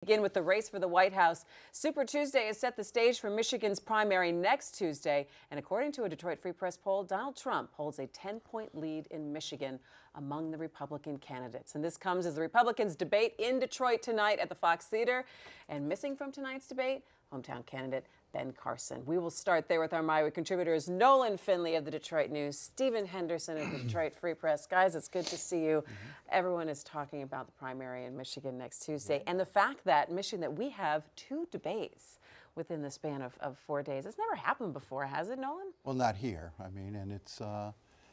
Begin with the race for the White House. Super Tuesday has set the stage for Michigan's primary next Tuesday. And according to a Detroit Free Press poll, Donald Trump holds a 10-point lead in Michigan among the Republican candidates. And this comes as the Republicans debate in Detroit tonight at the Fox Theater. And missing from tonight's debate, hometown candidate Ben Carson. We will start there with our MiWeek contributors, Nolan Finley of the Detroit News, Stephen Henderson of the Detroit Free Press. Guys, it's good to see you. Everyone is talking about the primary in Michigan next Tuesday and the fact that Michigan, that we have two debates within the span of 4 days. It's never happened before, has it, Nolan? Well, not here. I mean, and it's,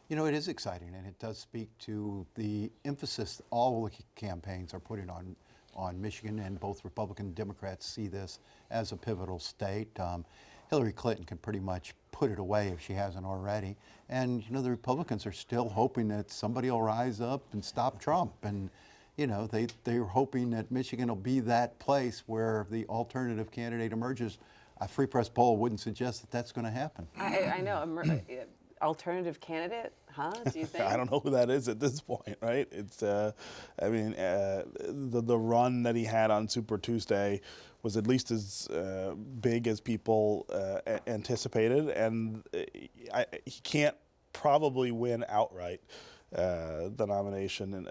it is exciting, and it does speak to the emphasis all the campaigns are putting on Michigan, and both Republican and Democrats see this as a pivotal state. Hillary Clinton can pretty much put it away if she hasn't already. And, the Republicans are still hoping that somebody will rise up and stop Trump. And, they're hoping that Michigan will be that place where the alternative candidate emerges. A Free Press poll wouldn't suggest that that's going to happen. I know. Alternative candidate, huh? Do you think? I don't know who that is at this point, right? It's, the run that he had on Super Tuesday was at least as big as people anticipated, and he can't probably win outright the nomination,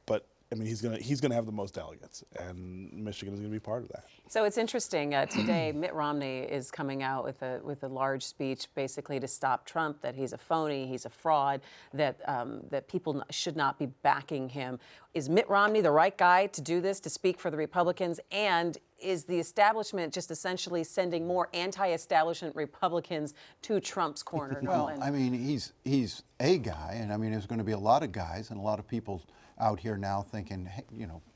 but I mean, he's gonna have the most delegates, and Michigan is gonna be part of that. So it's interesting. Today, Mitt Romney is coming out with a large speech, basically to stop Trump. That he's a phony, he's a fraud. That people should not be backing him. Is Mitt Romney the right guy to do this, to speak for the Republicans? And is the establishment just essentially sending more anti-establishment Republicans to Trump's corner? Well, I mean, he's a guy, and I mean, there's going to be a lot of guys and a lot of people out here now thinking, hey,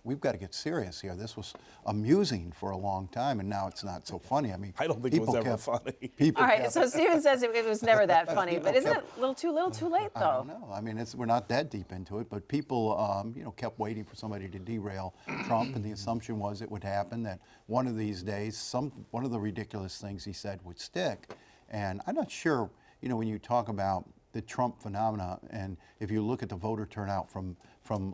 we've got to get serious here. This was amusing for a long time, and now it's not so funny. I mean, I don't think it was ever funny. All right, so Stephen says it was never that funny, but isn't it a little too late, though? I don't know. I mean, we're not that deep into it, but people, kept waiting for somebody to derail Trump, and the assumption was it would happen, that one of these days, one of the ridiculous things he said would stick. And I'm not sure, when you talk about the Trump phenomena, and if you look at the voter turnout from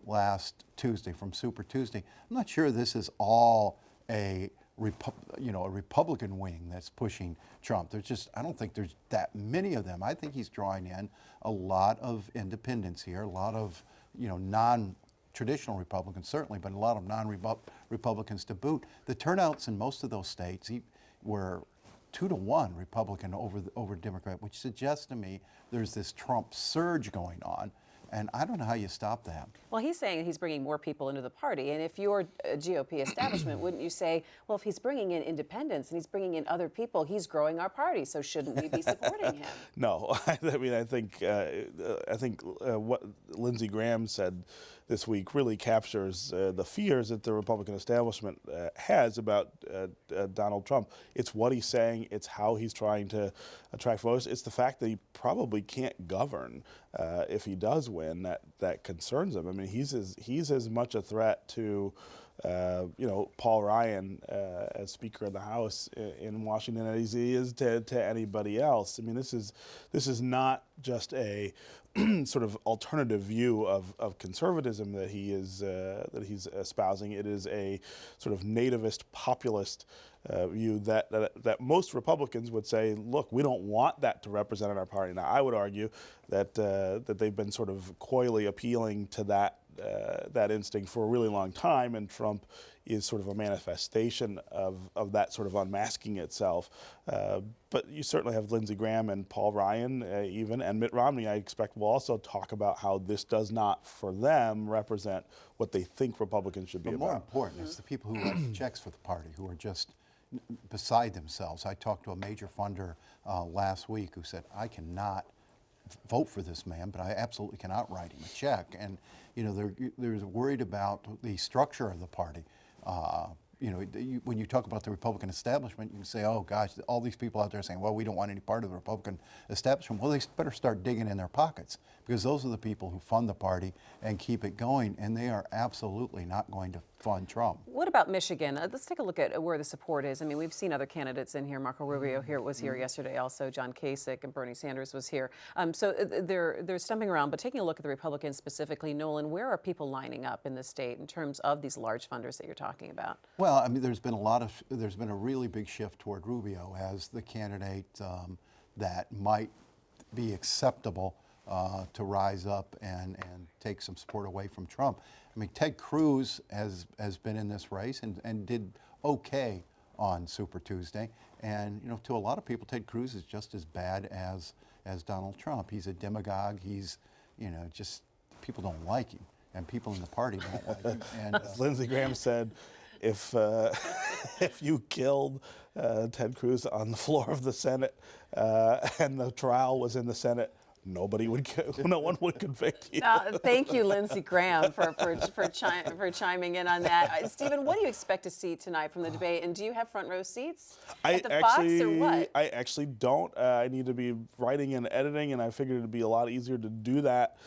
last Tuesday, from Super Tuesday, I'm not sure this is all a Republican wing that's pushing Trump. I don't think there's that many of them. I think he's drawing in a lot of independents here, a lot of, non-traditional Republicans certainly, but a lot of non-Republicans to boot. The turnouts in most of those states were 2-to-1 Republican over Democrat, which suggests to me there's this Trump surge going on. And I don't know how you stop that. Well, he's saying he's bringing more people into the party. And if you're a GOP establishment, wouldn't you say, well, if he's bringing in independents and he's bringing in other people, he's growing our party, so shouldn't we be supporting him? No, I mean, I think what Lindsey Graham said this week really captures the fears that the Republican establishment has about Donald Trump. It's what he's saying. It's how he's trying to attract voters. It's the fact that he probably can't govern if he does win that concerns him. I mean, he's as much a threat to Paul Ryan as Speaker of the House in Washington as he is to anybody else. I mean, this is not just a sort of alternative view of conservatism that he's espousing. It is a sort of nativist populist view that most Republicans would say, look, we don't want that to represent our party. Now, I would argue that they've been sort of coyly appealing to that instinct for a really long time, and Trump is sort of a manifestation of that sort of unmasking itself. But you certainly have Lindsey Graham and Paul Ryan and Mitt Romney, I expect, will also talk about how this does not, for them, represent what they think Republicans should be about. But more important is the people who write the checks for the party, who are just beside themselves. I talked to a major funder last week who said, I cannot vote for this man, but I absolutely cannot write him a check. And they're worried about the structure of the party. When you talk about the Republican establishment, you can say, oh gosh, all these people out there saying, well, we don't want any part of the Republican establishment. Well, they better start digging in their pockets, because those are the people who fund the party and keep it going, and they are absolutely not going to fund Trump. What about Michigan? Let's take a look at where the support is. I mean, we've seen other candidates in here. Marco Rubio was here yesterday. Also, John Kasich and Bernie Sanders was here. So they're stumping around. But taking a look at the Republicans specifically, Nolan, where are people lining up in the state in terms of these large funders that you're talking about? Well, I mean, there's been a really big shift toward Rubio as the candidate that might be acceptable to rise up and take some support away from Trump. I mean, Ted Cruz has been in this race and did okay on Super Tuesday. And, you know, to a lot of people, Ted Cruz is just as bad as Donald Trump. He's a demagogue. He's, you know, just people don't like him, and people in the party don't like him. And As Lindsey Graham said, if you killed Ted Cruz on the floor of the Senate and the trial was in the Senate, no one would convict you. Thank you, Lindsey Graham, for chiming in on that. Stephen, what do you expect to see tonight from the debate? And do you have front row seats at the Fox or what? I actually don't. I need to be writing and editing, and I figured it'd be a lot easier to do that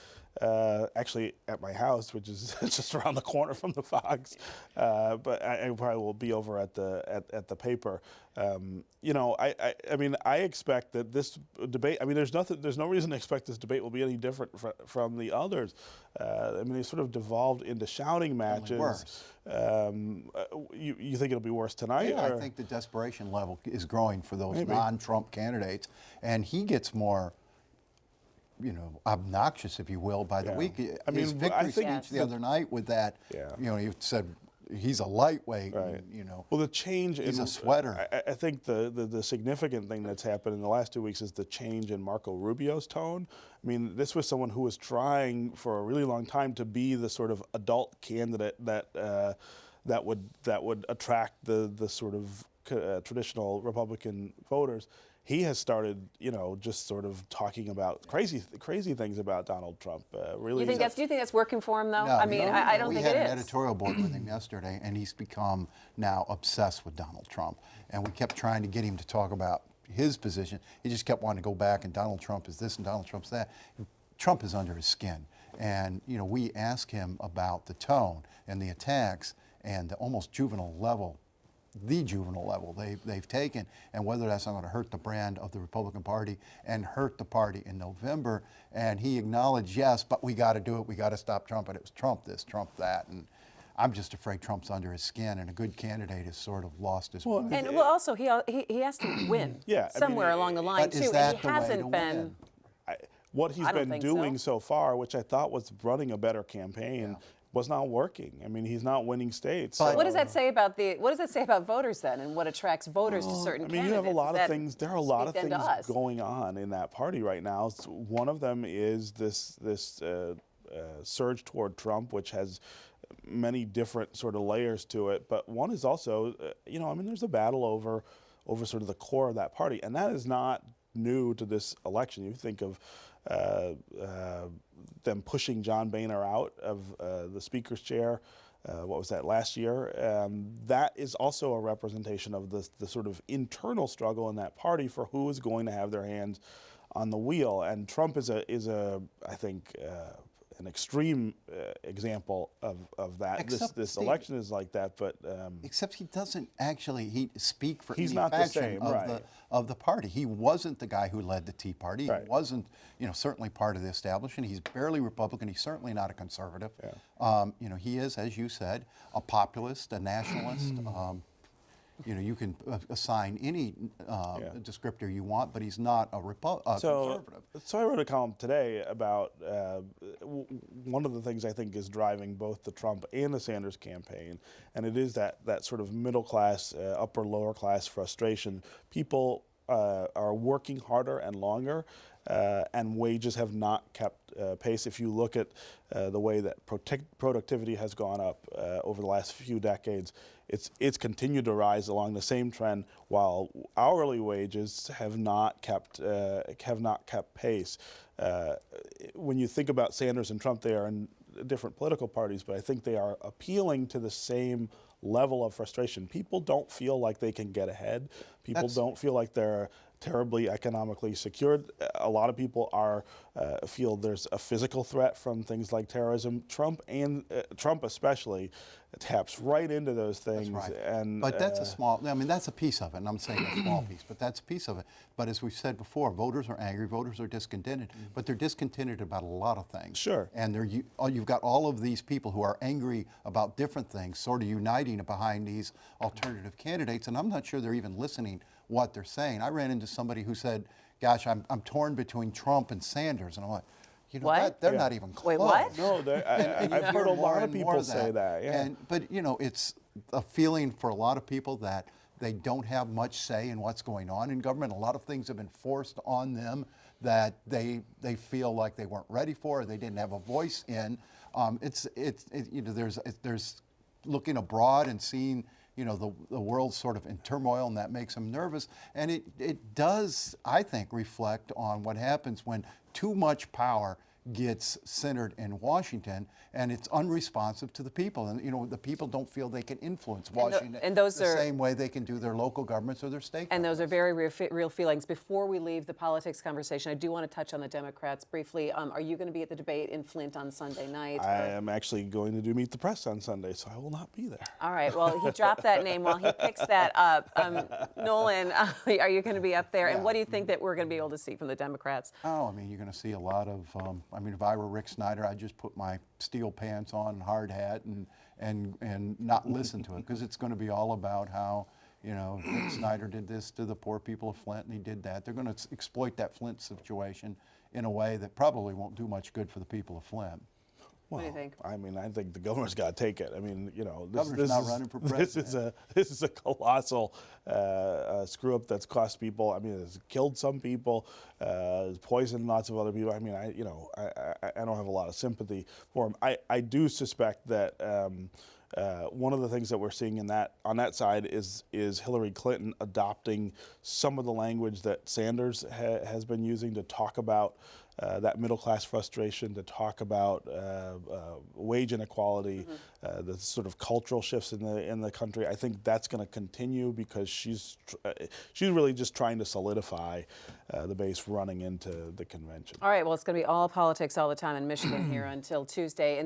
actually at my house, which is just around the corner from the Fox. But I probably will be over at the paper. You know, I mean, I expect that this debate. I mean, there's no reason to expect this debate will be any different from the others. I mean, they sort of devolved into shouting matches. Worse. You think it'll be worse tonight? Yeah, or? I think the desperation level is growing for those Maybe. non-Trump candidates, and he gets more, you know, obnoxious, if you will, by the week. I mean, his victory I think speech the other night with that, you know, he said he's a lightweight, Right. and, you know. Well, the change he's in a sweater. I think the significant thing that's happened in the last 2 weeks is the change in Marco Rubio's tone. I mean, this was someone who was trying for a really long time to be the sort of adult candidate that would attract the sort of traditional Republican voters. He has started, you know, just sort of talking about crazy things about Donald Trump. Really, Do you think that's working for him, though? No, I mean, I don't think it is. We had an editorial board with him yesterday, and he's become now obsessed with Donald Trump. And we kept trying to get him to talk about his position. He just kept wanting to go back, and Donald Trump is this and Donald Trump's that. Trump is under his skin. And, you know, we asked him about the tone and the attacks and the almost juvenile level they've taken, and whether that's not going to hurt the brand of the Republican Party and hurt the party in November. And he acknowledged, yes, but we got to do it. We got to stop Trump. And it was Trump this, Trump that. And I'm just afraid Trump's under his skin, and a good candidate has sort of lost his mind. And also he has to win somewhere along the line, but too. is that And he the way hasn't to been. win? What he's I don't been think doing so. so far, which I thought was running a better campaign, was not working. I mean, he's not winning states. But- What does that say about voters then, and what attracts voters to certain I mean, candidates? you have a lot Does of that things. There are a lot of speak then things to us? going on in that party right now. One of them is this surge toward Trump, which has many different sort of layers to it. But one is also, you know, I mean, there's a battle over sort of the core of that party, and that is not new to this election. You think of them pushing John Boehner out of the speaker's chair. What was that, last year? That is also a representation of the sort of internal struggle in that party for who is going to have their hands on the wheel. And Trump is I think, an extreme example of that. Except, This Steve, election is like that, but except he doesn't actually speak for He's any not the faction same, of right. of the party. He wasn't the guy who led the Tea Party. Right. He wasn't, you know, certainly part of the establishment. He's barely Republican. He's certainly not a conservative. You know, he is, as you said, a populist, a nationalist. You know, you can assign any descriptor you want, but he's not a conservative. So I wrote a column today about one of the things I think is driving both the Trump and the Sanders campaign, and it is that sort of middle class, upper lower class frustration. People are working harder and longer, and wages have not kept pace. If you look at the way that productivity has gone up over the last few decades, it's continued to rise along the same trend, while hourly wages have not kept pace. When you think about Sanders and Trump, they are in different political parties, but I think they are appealing to the same level of frustration. People don't feel like they can get ahead. People don't feel like they're terribly economically secured. A lot of people feel there's a physical threat from things like terrorism. Trump especially taps right into those things. That's right. And but that's that's a piece of it, and I'm saying a small piece, but that's a piece of it. But as we've said before, voters are angry, voters are discontented, but they're discontented about a lot of things. Sure. And you've got all of these people who are angry about different things, sort of uniting behind these alternative candidates, and I'm not sure they're even listening what they're saying. I ran into somebody who said, gosh, I'm torn between Trump and Sanders, and I'm like, you know What? they're not even close. Wait, what? No, I've heard a lot of people say that. Yeah. But it's a feeling for a lot of people that they don't have much say in what's going on in government. A lot of things have been forced on them that they feel like they weren't ready for, or they didn't have a voice in. There's looking abroad and seeing the world sort of in turmoil, and that makes them nervous. And it does, I think, reflect on what happens when too much power gets centered in Washington, and it's unresponsive to the people. And the people don't feel they can influence Washington the same way they can do their local governments or their state And governments. those are very real feelings. Before we leave the politics conversation, I do want to touch on the Democrats briefly. Are you going to be at the debate in Flint on Sunday night? I am actually going to do Meet the Press on Sunday, so I will not be there. All right. Well, he dropped that name while he picks that up. Nolan, are you going to be up there? And what do you think that we're going to be able to see from the Democrats? Oh, you're going to see a lot of, if I were Rick Snyder, I'd just put my steel pants on and hard hat and not listen to it, because it's going to be all about how, Rick Snyder did this to the poor people of Flint, and he did that. They're going to exploit that Flint situation in a way that probably won't do much good for the people of Flint. What do you think? I think the governor's got to take it. Governor's not running for president. This is a colossal screw up that's cost people. It's killed some people, it's poisoned lots of other people. I don't have a lot of sympathy for him. I do suspect that one of the things that we're seeing on that side is Hillary Clinton adopting some of the language that Sanders has been using to talk about that middle class frustration, to talk about wage inequality, the sort of cultural shifts in the country. I think that's going to continue because she's really just trying to solidify the base running into the convention. All right. Well, it's going to be all politics all the time in Michigan here until Tuesday. And